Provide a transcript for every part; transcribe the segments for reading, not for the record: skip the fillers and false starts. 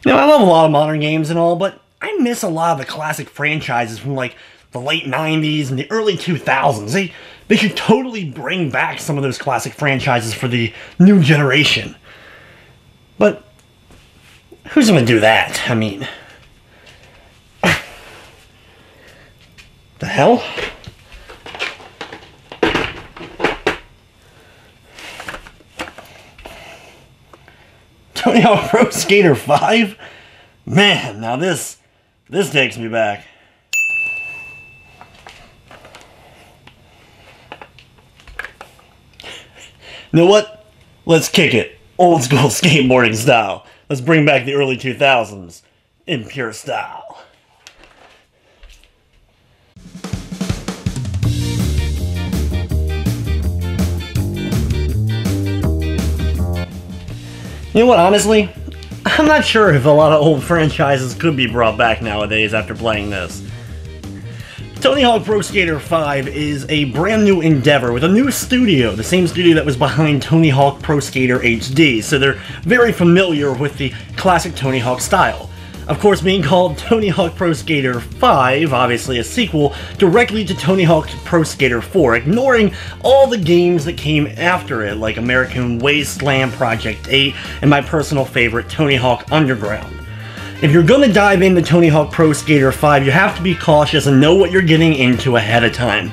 I love a lot of modern games and all, but I miss a lot of the classic franchises from like the late 90s and the early 2000s. They should totally bring back some of those classic franchises for the new generation. But who's gonna do that? I mean, the hell? Tony Hawk Pro Skater 5? Man, now this takes me back. You know what? Let's kick it. Old school skateboarding style. Let's bring back the early 2000s in pure style. You know what, honestly? I'm not sure if a lot of old franchises could be brought back nowadays after playing this. Tony Hawk Pro Skater 5 is a brand new endeavor with a new studio, the same studio that was behind Tony Hawk Pro Skater HD, so they're very familiar with the classic Tony Hawk style. Of course, being called Tony Hawk Pro Skater 5, obviously a sequel directly to Tony Hawk Pro Skater 4, ignoring all the games that came after it, like American Wasteland, Project 8, and my personal favorite, Tony Hawk Underground. If you're gonna dive into Tony Hawk Pro Skater 5, you have to be cautious and know what you're getting into ahead of time.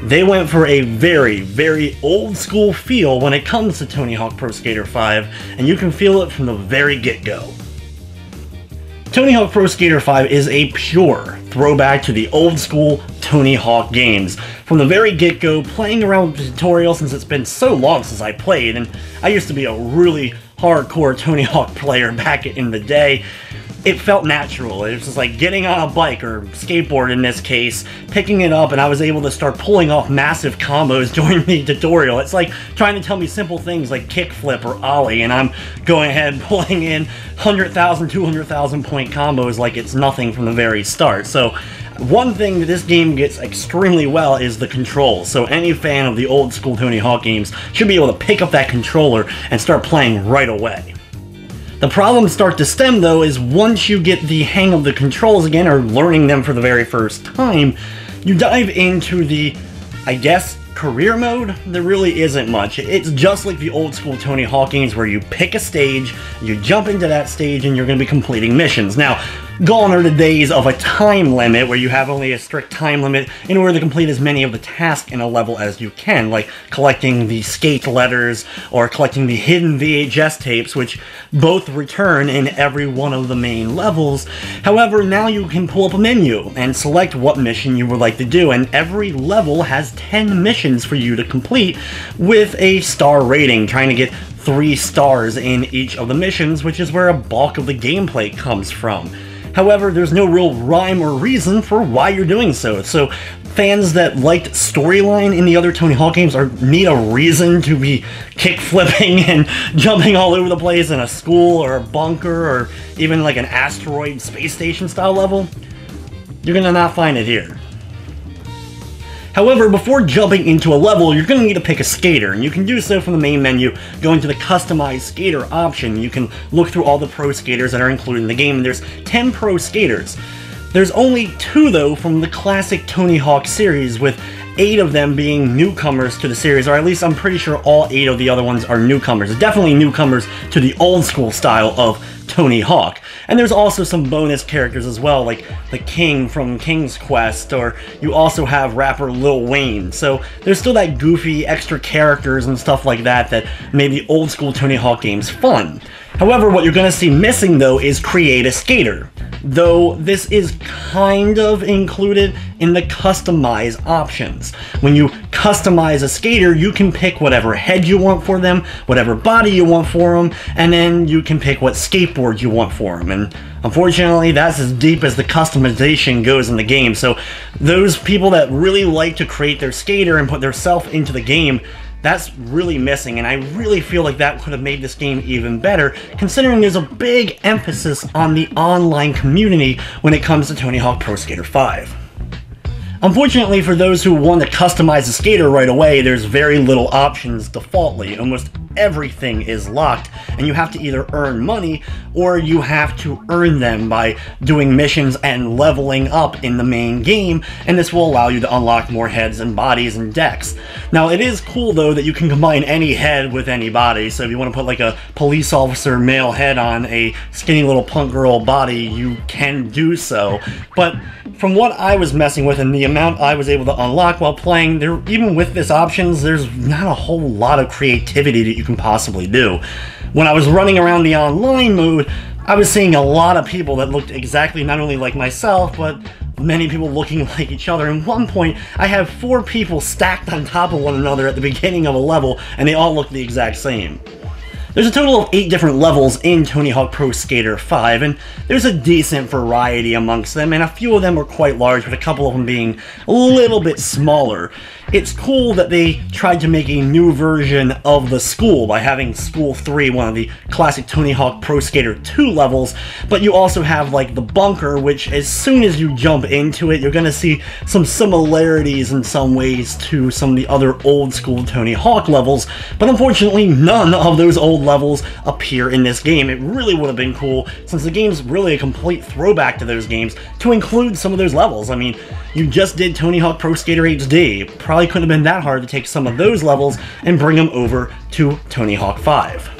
They went for a very, very old school feel when it comes to Tony Hawk Pro Skater 5, and you can feel it from the very get-go. Tony Hawk Pro Skater 5 is a pure throwback to the old school Tony Hawk games. From the very get-go, playing around with the tutorial since it's been so long since I played, and I used to be a really hardcore Tony Hawk player back in the day, it felt natural. It was just like getting on a bike, or skateboard in this case, picking it up, and I was able to start pulling off massive combos during the tutorial. It's like trying to tell me simple things like kickflip or ollie, and I'm going ahead pulling in 100,000, 200,000 point combos like it's nothing from the very start. So one thing that this game gets extremely well is the controls. So any fan of the old school Tony Hawk games should be able to pick up that controller and start playing right away. The problems start to stem, though, is once you get the hang of the controls again, or learning them for the very first time, you dive into the, I guess, career mode. There really isn't much. It's just like the old school Tony Hawk games where you pick a stage, you jump into that stage, and you're going to be completing missions. Now, gone are the days of a time limit where you have only a strict time limit in order to complete as many of the tasks in a level as you can, like collecting the skate letters or collecting the hidden VHS tapes, which both return in every one of the main levels. However, now you can pull up a menu and select what mission you would like to do, and every level has 10 missions for you to complete with a star rating, trying to get 3 stars in each of the missions, which is where a bulk of the gameplay comes from. However, there's no real rhyme or reason for why you're doing so. So fans that liked storyline in the other Tony Hawk games need a reason to be kick-flipping and jumping all over the place in a school or a bunker or even like an asteroid space station style level, you're gonna not find it here. However, before jumping into a level, you're going to need to pick a skater, and you can do so from the main menu, going to the Customize Skater option. You can look through all the pro skaters that are included in the game, and there's 10 pro skaters. There's only 2, though, from the classic Tony Hawk series, with 8 of them being newcomers to the series, or at least I'm pretty sure all 8 of the other ones are newcomers. Definitely newcomers to the old school style of Tony Hawk. And there's also some bonus characters as well, like the King from King's Quest, or you also have rapper Lil Wayne. So there's still that goofy extra characters and stuff like that that made the old school Tony Hawk games fun. However, what you're going to see missing, though, is Create a Skater. Though this is kind of included in the Customize options. When you customize a skater, you can pick whatever head you want for them, whatever body you want for them, and then you can pick what skateboard you want for them. And unfortunately, that's as deep as the customization goes in the game. So those people that really like to create their skater and put their self into the game, that's really missing, and I really feel like that could have made this game even better, considering there's a big emphasis on the online community when it comes to Tony Hawk Pro Skater 5. Unfortunately, for those who want to customize a skater right away, there's very little options defaultly. Almost everything is locked, and you have to either earn money or you have to earn them by doing missions and leveling up in the main game, and this will allow you to unlock more heads and bodies and decks. Now, it is cool though that you can combine any head with any body, so if you want to put like a police officer male head on a skinny little punk girl body, you can do so. But from what I was messing with and the amount I was able to unlock while playing, even with this options, there's not a whole lot of creativity that you can possibly do. When I was running around the online mode, I was seeing a lot of people that looked exactly not only like myself, but many people looking like each other. At one point, I have 4 people stacked on top of one another at the beginning of a level, and they all look the exact same. There's a total of 8 different levels in Tony Hawk Pro Skater 5, and there's a decent variety amongst them, and a few of them are quite large, with a couple of them being a little bit smaller. It's cool that they tried to make a new version of the school by having School 3, one of the classic Tony Hawk Pro Skater 2 levels, but you also have like the bunker, which as soon as you jump into it, you're going to see some similarities in some ways to some of the other old school Tony Hawk levels, but unfortunately none of those old levels appear in this game. It really would have been cool, since the game's really a complete throwback to those games, to include some of those levels. I mean, you just did Tony Hawk Pro Skater HD. Probably couldn't have been that hard to take some of those levels and bring them over to Tony Hawk 5.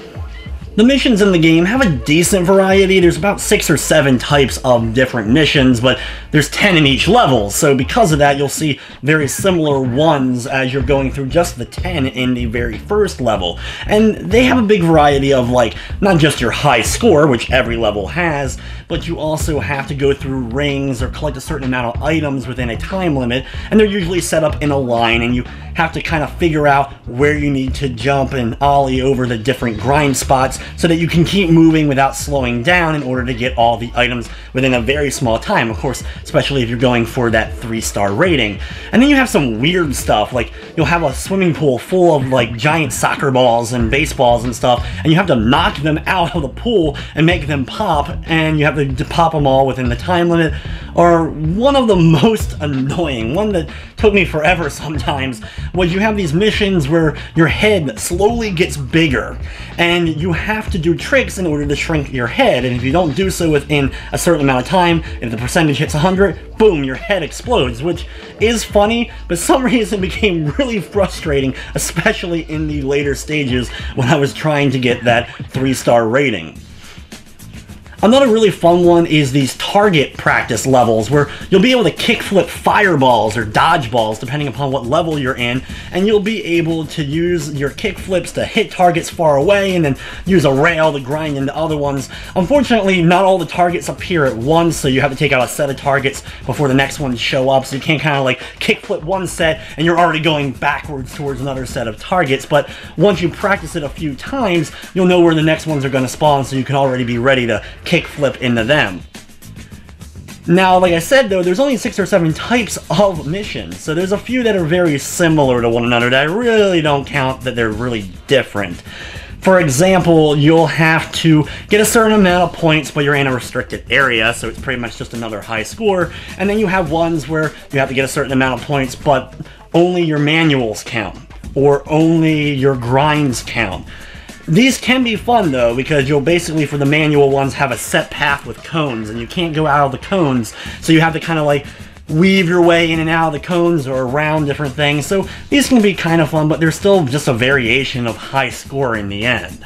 The missions in the game have a decent variety. There's about 6 or 7 types of different missions, but there's 10 in each level, so because of that you'll see very similar ones as you're going through just the 10 in the very first level. And they have a big variety of, like, not just your high score, which every level has, but you also have to go through rings or collect a certain amount of items within a time limit, and they're usually set up in a line, and you have to kind of figure out where you need to jump and ollie over the different grind spots so that you can keep moving without slowing down in order to get all the items within a very small time, of course, especially if you're going for that 3-star rating. And then you have some weird stuff, like you'll have a swimming pool full of like giant soccer balls and baseballs and stuff, and you have to knock them out of the pool and make them pop, and you have to pop them all within the time limit. Or one of the most annoying, one that took me forever sometimes, was you have these missions where your head slowly gets bigger, and you have to do tricks in order to shrink your head, and if you don't do so within a certain amount of time, if the percentage hits 100, boom, your head explodes, which is funny, but some reason became really frustrating, especially in the later stages when I was trying to get that 3-star rating. Another really fun one is these target practice levels, where you'll be able to kickflip fireballs or dodgeballs depending upon what level you're in, and you'll be able to use your kickflips to hit targets far away and then use a rail to grind into other ones. Unfortunately, not all the targets appear at once, so you have to take out a set of targets before the next ones show up, so you can't kind of like kickflip one set and you're already going backwards towards another set of targets. But once you practice it a few times, you'll know where the next ones are going to spawn, so you can already be ready to kickflip into them. Now, like I said though, there's only 6 or 7 types of missions, so there's a few that are very similar to one another that I really don't count that they're really different. For example, you'll have to get a certain amount of points, but you're in a restricted area, so it's pretty much just another high score. And then you have ones where you have to get a certain amount of points, but only your manuals count, or only your grinds count. These can be fun though, because you'll basically, for the manual ones, have a set path with cones, and you can't go out of the cones, so you have to kind of like weave your way in and out of the cones or around different things. So these can be kind of fun, but they're still just a variation of high score in the end.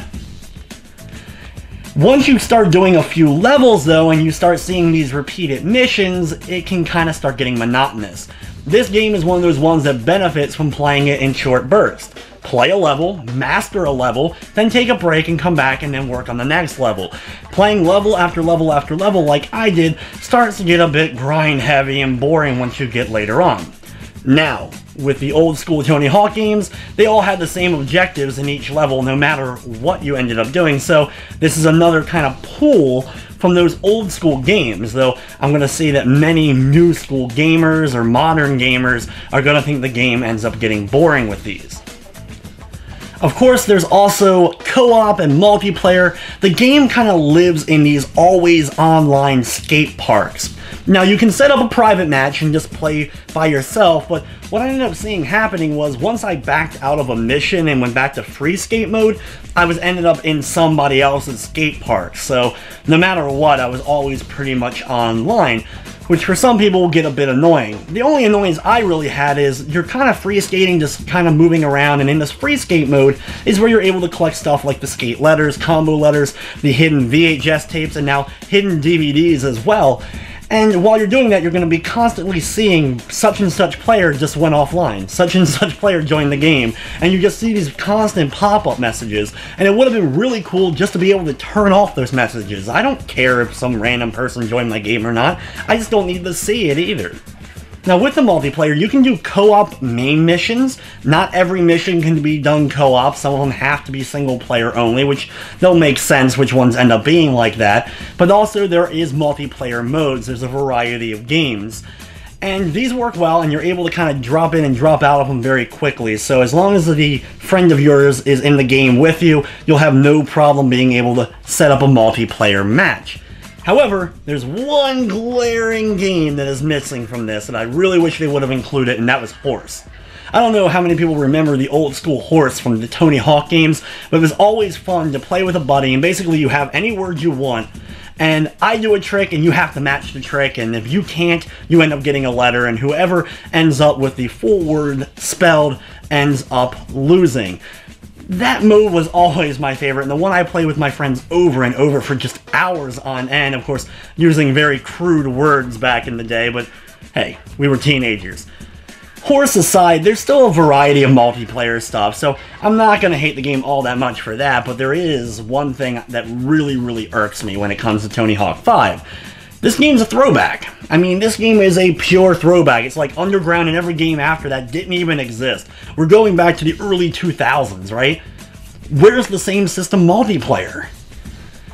Once you start doing a few levels though, and you start seeing these repeated missions, it can kind of start getting monotonous. This game is one of those ones that benefits from playing it in short bursts. Play a level, master a level, then take a break and come back and then work on the next level. Playing level after level after level like I did starts to get a bit grind heavy and boring once you get later on. Now, with the old school Tony Hawk games, they all had the same objectives in each level no matter what you ended up doing, so this is another kind of pull from those old school games, though I'm going to say that many new school gamers or modern gamers are going to think the game ends up getting boring with these. Of course, there's also co-op and multiplayer. The game kind of lives in these always online skate parks. Now, you can set up a private match and just play by yourself, but what I ended up seeing happening was once I backed out of a mission and went back to free skate mode, I ended up in somebody else's skate park. So no matter what, I was always pretty much online, which for some people will get a bit annoying. The only annoyance I really had is you're kind of free skating, just kind of moving around, and in this free skate mode is where you're able to collect stuff like the skate letters, combo letters, the hidden VHS tapes, and now hidden DVDs as well. And while you're doing that, you're going to be constantly seeing such and such player just went offline, such and such player joined the game, and you just see these constant pop-up messages, and it would have been really cool just to be able to turn off those messages. I don't care if some random person joined my game or not, I just don't need to see it either. Now with the multiplayer, you can do co-op main missions. Not every mission can be done co-op, some of them have to be single player only, which don't make sense which ones end up being like that. But also there is multiplayer modes, there's a variety of games. And these work well, and you're able to kind of drop in and drop out of them very quickly. So as long as the friend of yours is in the game with you, you'll have no problem being able to set up a multiplayer match. However, there's one glaring game that is missing from this that I really wish they would have included, and that was Horse. I don't know how many people remember the old school Horse from the Tony Hawk games, but it was always fun to play with a buddy, and basically you have any word you want, and I do a trick and you have to match the trick, and if you can't, you end up getting a letter, and whoever ends up with the full word spelled ends up losing. That mode was always my favorite, and the one I played with my friends over and over for just hours on end, of course, using very crude words back in the day, but hey, we were teenagers. Horse aside, there's still a variety of multiplayer stuff, so I'm not going to hate the game all that much for that, but there is one thing that really irks me when it comes to Tony Hawk 5. This game's a throwback. I mean, this game is a pure throwback. It's like Underground and every game after that didn't even exist. We're going back to the early 2000s, right? Where's the same system multiplayer?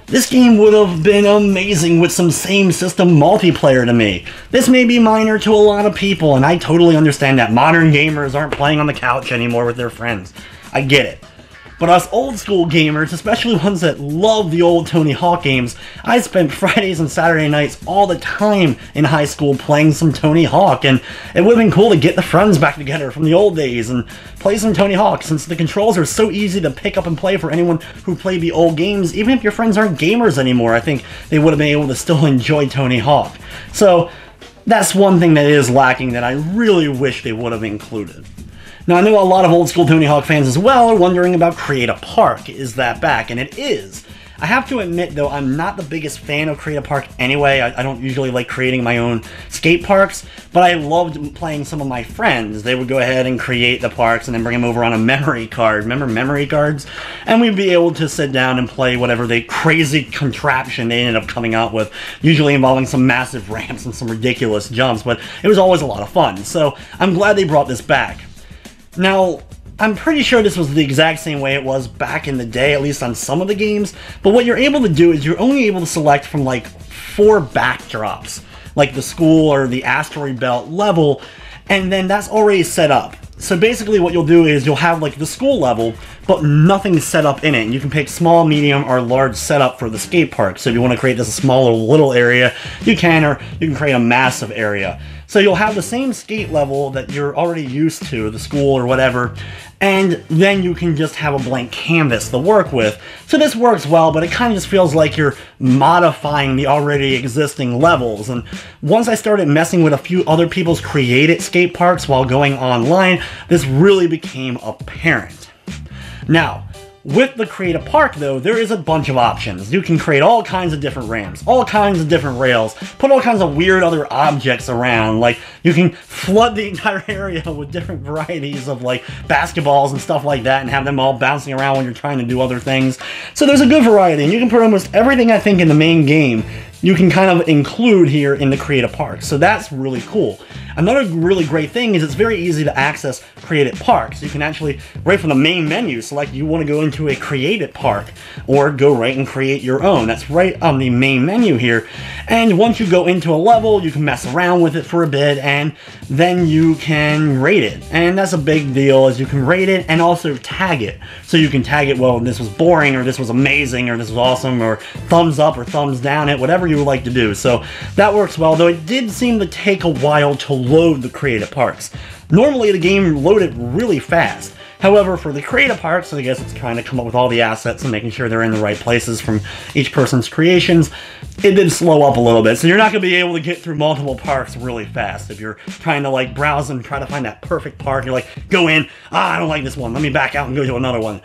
This game would have been amazing with some same system multiplayer to me. This may be minor to a lot of people, and I totally understand that modern gamers aren't playing on the couch anymore with their friends. I get it. But us old school gamers, especially ones that love the old Tony Hawk games, I spent Fridays and Saturday nights all the time in high school playing some Tony Hawk, and it would have been cool to get the friends back together from the old days and play some Tony Hawk, since the controls are so easy to pick up and play for anyone who played the old games. Even if your friends aren't gamers anymore, I think they would have been able to still enjoy Tony Hawk. So that's one thing that is lacking that I really wish they would have included. Now, I know a lot of old school Tony Hawk fans as well are wondering about Create a Park. Is that back? And it is. I have to admit, though, I'm not the biggest fan of Create a Park anyway. I don't usually like creating my own skate parks, but I loved playing some of my friends. They would go ahead and create the parks and then bring them over on a memory card. Remember memory cards? And we'd be able to sit down and play whatever the crazy contraption they ended up coming out with, usually involving some massive ramps and some ridiculous jumps, but it was always a lot of fun. So I'm glad they brought this back. Now, I'm pretty sure this was the exact same way it was back in the day, at least on some of the games, but what you're able to do is you're only able to select from like 4 backdrops, like the school or the asteroid belt level, and then that's already set up. So basically what you'll do is you'll have like the school level, but nothing set up in it. And you can pick small, medium, or large setup for the skate park. So if you want to create this small or little area, you can, or you can create a massive area. So you'll have the same skate level that you're already used to, the school or whatever, and then you can just have a blank canvas to work with. So this works well, but it kind of just feels like you're modifying the already existing levels. And once I started messing with a few other people's created skate parks while going online, this really became apparent. Now, with the Create a Park, though, there is a bunch of options. You can create all kinds of different ramps, all kinds of different rails, put all kinds of weird other objects around, like you can flood the entire area with different varieties of like basketballs and stuff like that and have them all bouncing around when you're trying to do other things. So there's a good variety, and you can put almost everything I think in the main game you can kind of include here in the Create a Park. So that's really cool. Another really great thing is it's very easy to access Create It Park. So you can actually, right from the main menu, select you want to go into a Create It Park, or go right and create your own. That's right on the main menu here. And once you go into a level, you can mess around with it for a bit, and then you can rate it. And that's a big deal, is you can rate it and also tag it. So you can tag it, well, this was boring, or this was amazing, or this was awesome, or thumbs up or thumbs down it, whatever you would like to do. So that works well, though it did seem to take a while to load the Create It Parks. Normally the game loaded really fast. However, for the Create It Parks, I guess it's trying to come up with all the assets and making sure they're in the right places from each person's creations, it did slow up a little bit. So you're not going to be able to get through multiple parks really fast. If you're trying to like browse and try to find that perfect park, you're like, go in, I don't like this one, let me back out and go to another one.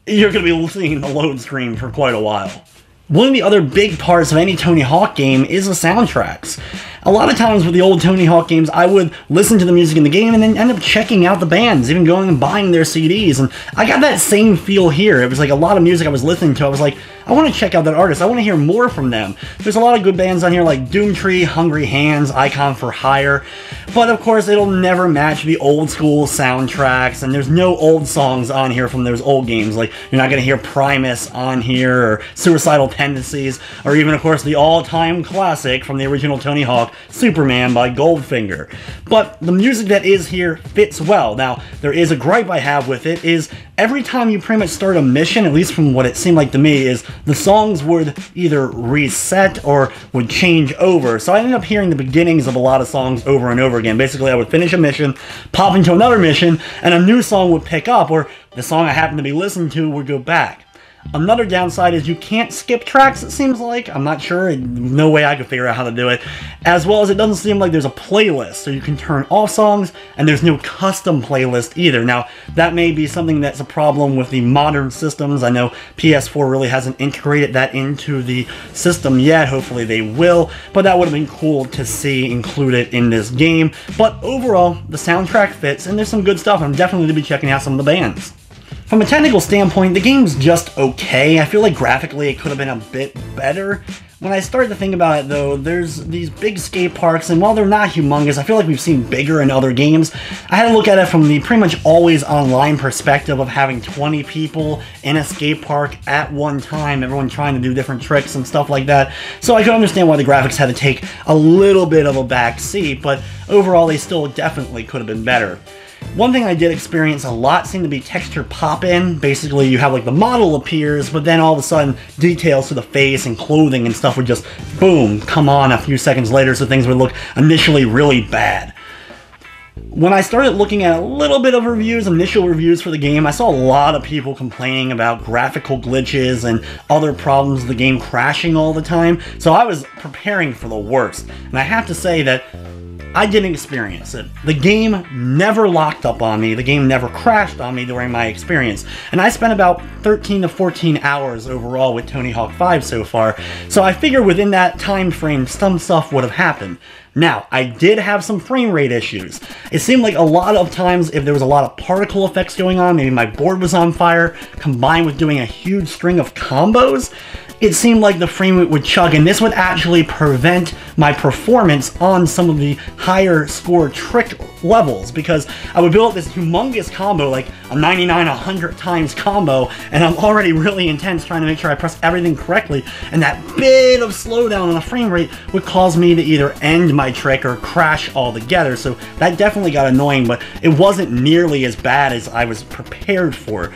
You're going to be seeing the load screen for quite a while. One of the other big parts of any Tony Hawk game is the soundtracks. A lot of times with the old Tony Hawk games, I would listen to the music in the game and then end up checking out the bands, even going and buying their CDs, and I got that same feel here. It was like a lot of music I was listening to, I was like, I want to check out that artist, I want to hear more from them. There's a lot of good bands on here like Doomtree, Hungry Hands, Icon for Hire, but of course it'll never match the old school soundtracks, and there's no old songs on here from those old games. Like, you're not going to hear Primus on here, or Suicidal Tendencies, or even of course the all-time classic from the original Tony Hawk, Superman by Goldfinger. But the music that is here fits well. Now, there is a gripe I have with it, is every time you pretty much start a mission, at least from what it seemed like to me, is the songs would either reset or would change over. So I ended up hearing the beginnings of a lot of songs over and over again. Basically, I would finish a mission, pop into another mission, and a new song would pick up, or the song I happened to be listening to would go back. Another downside is you can't skip tracks, it seems like. I'm not sure, no way I could figure out how to do it. As well as it doesn't seem like there's a playlist, so you can turn off songs, and there's no custom playlist either. Now, that may be something that's a problem with the modern systems. I know PS4 really hasn't integrated that into the system yet. Hopefully they will, but that would have been cool to see included in this game. But overall, the soundtrack fits, and there's some good stuff. I'm definitely going to be checking out some of the bands. From a technical standpoint, the game's just okay. I feel like graphically it could have been a bit better. When I started to think about it though, there's these big skate parks, and while they're not humongous, I feel like we've seen bigger in other games. I had to look at it from the pretty much always online perspective of having 20 people in a skate park at one time, everyone trying to do different tricks and stuff like that. So I could understand why the graphics had to take a little bit of a back seat, but overall they still definitely could have been better. One thing I did experience a lot seemed to be texture pop-in. Basically, you have like the model appears, but then all of a sudden details to the face and clothing and stuff would just, boom, come on a few seconds later, so things would look initially really bad. When I started looking at a little bit of reviews, initial reviews for the game, I saw a lot of people complaining about graphical glitches and other problems with the game crashing all the time, so I was preparing for the worst. And I have to say that I didn't experience it. The game never locked up on me, the game never crashed on me during my experience, and I spent about 13 to 14 hours overall with Tony Hawk 5 so far, so I figure within that time frame some stuff would have happened. Now, I did have some frame rate issues. It seemed like a lot of times if there was a lot of particle effects going on, maybe my board was on fire, combined with doing a huge string of combos, it seemed like the frame rate would chug, and this would actually prevent my performance on some of the higher score trick levels, because I would build this humongous combo, like a 99, 100 times combo, and I'm already really intense trying to make sure I press everything correctly, and that bit of slowdown on the frame rate would cause me to either end my trick or crash altogether, so that definitely got annoying, but it wasn't nearly as bad as I was prepared for.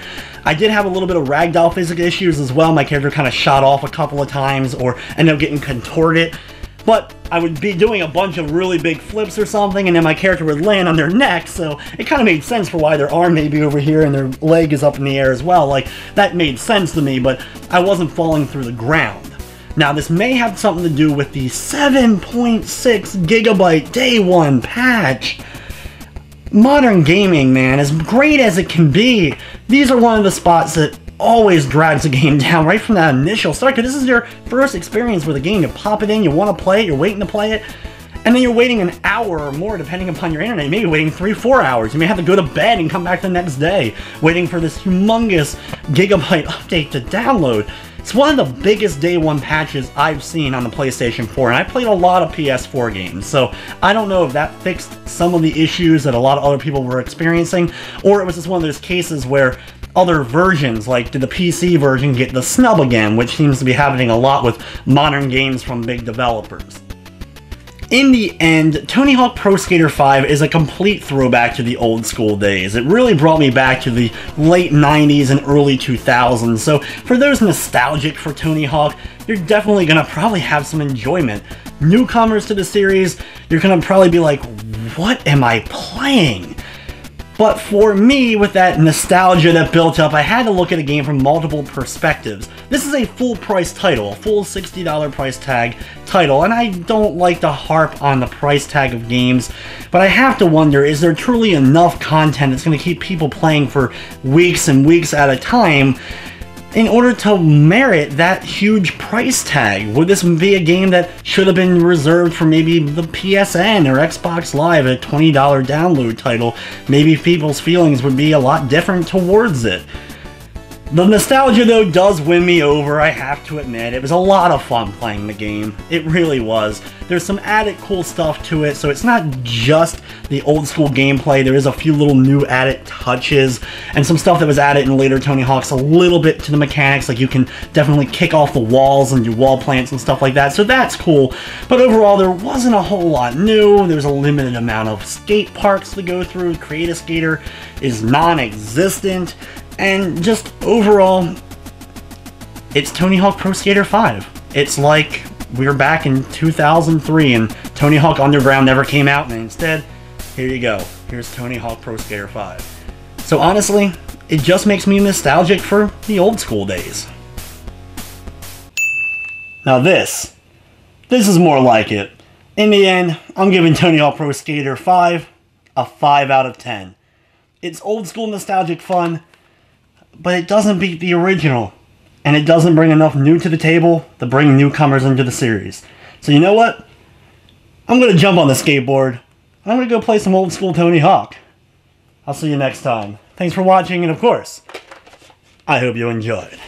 I did have a little bit of ragdoll physics issues as well. My character kind of shot off a couple of times or ended up getting contorted. But I would be doing a bunch of really big flips or something, and then my character would land on their neck, so it kind of made sense for why their arm may be over here and their leg is up in the air as well. Like, that made sense to me, but I wasn't falling through the ground. Now, this may have something to do with the 7.6 gigabyte day one patch. Modern gaming, man, as great as it can be, these are one of the spots that always drags the game down right from that initial start, because this is your first experience with a game. You pop it in, you want to play it, you're waiting to play it, and then you're waiting an hour or more depending upon your internet. Maybe waiting 3-4 hours. You may have to go to bed and come back the next day, waiting for this humongous gigabyte update to download. It's one of the biggest day one patches I've seen on the PlayStation 4, and I played a lot of PS4 games, so I don't know if that fixed some of the issues that a lot of other people were experiencing, or it was just one of those cases where other versions, like did the PC version get the snub again, which seems to be happening a lot with modern games from big developers. In the end, Tony Hawk Pro Skater 5 is a complete throwback to the old school days. It really brought me back to the late 90s and early 2000s, so for those nostalgic for Tony Hawk, you're definitely gonna probably have some enjoyment. Newcomers to the series, you're gonna probably be like, what am I playing? But for me, with that nostalgia that built up, I had to look at a game from multiple perspectives. This is a full price title, a full $60 price tag title, and I don't like to harp on the price tag of games, but I have to wonder, is there truly enough content that's going to keep people playing for weeks and weeks at a time in order to merit that huge price tag? Would this be a game that should have been reserved for maybe the PSN or Xbox Live, a $20 download title? Maybe people's feelings would be a lot different towards it. The nostalgia, though, does win me over, I have to admit. It was a lot of fun playing the game. It really was. There's some added cool stuff to it, so it's not just the old school gameplay. There is a few little new added touches, and some stuff that was added in later Tony Hawk's a little bit to the mechanics, like you can definitely kick off the walls and do wall plants and stuff like that, so that's cool. But overall, there wasn't a whole lot new. There's a limited amount of skate parks to go through. Create-A-Skater is non-existent. And just overall, it's Tony Hawk Pro Skater 5. It's like we're back in 2003 and Tony Hawk Underground never came out, and instead, here you go. Here's Tony Hawk Pro Skater 5. So honestly, it just makes me nostalgic for the old school days. Now this is more like it. In the end, I'm giving Tony Hawk Pro Skater 5 a 5 out of 10. It's old school nostalgic fun, but it doesn't beat the original, and it doesn't bring enough new to the table to bring newcomers into the series. So you know what? I'm going to jump on the skateboard, and I'm going to go play some old school Tony Hawk. I'll see you next time. Thanks for watching, and of course, I hope you enjoyed.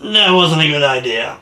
That wasn't a good idea.